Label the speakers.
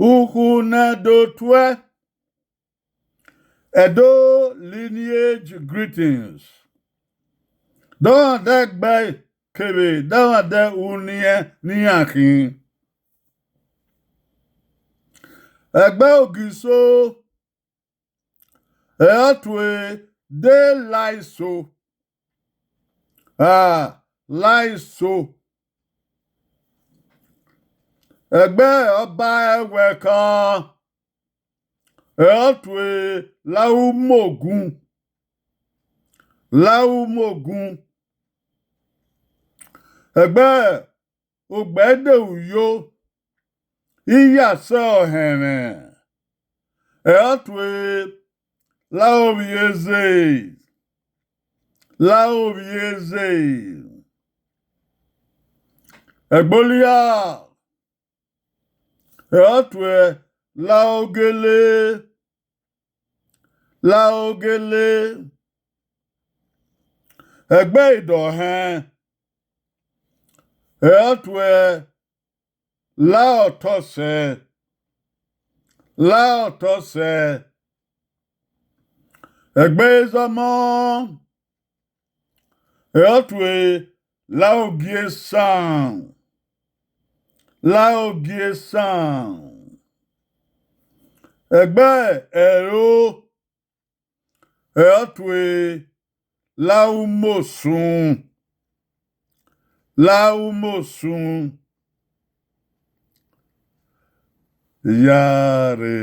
Speaker 1: Ukhu na dotwe. Edo lineage greetings. Don't that by kebe. Don't that unie niyakin. Ẹgbẹ́ ògìso ẹ̀ọ́tùwé dé láìso láìso ẹgbẹ́ ọba ẹwẹ̀ kan ẹ̀ọ́tùwé láwùmọ̀gùn ẹgbẹ́ ògbẹ́dẹ̀wùyó iyàsẹ́ ọ̀hẹ̀rẹ̀ ẹ̀ọ́tùwé láòbíyèzè ẹ̀gbọ́líà ẹ̀ọ́tùwé láògélé ẹgbẹ́ ìdọ̀hẹ́n ẹ̀ọ́tùwé láọ̀tọ̀sẹ̀ ẹgbẹ́ ìzọmọ́ ẹ̀ọ́tùwé láògìẹ̀sán ẹgbẹ́ ẹ̀rọ ẹ̀ọ́tùwé láùmọ̀sùn yare.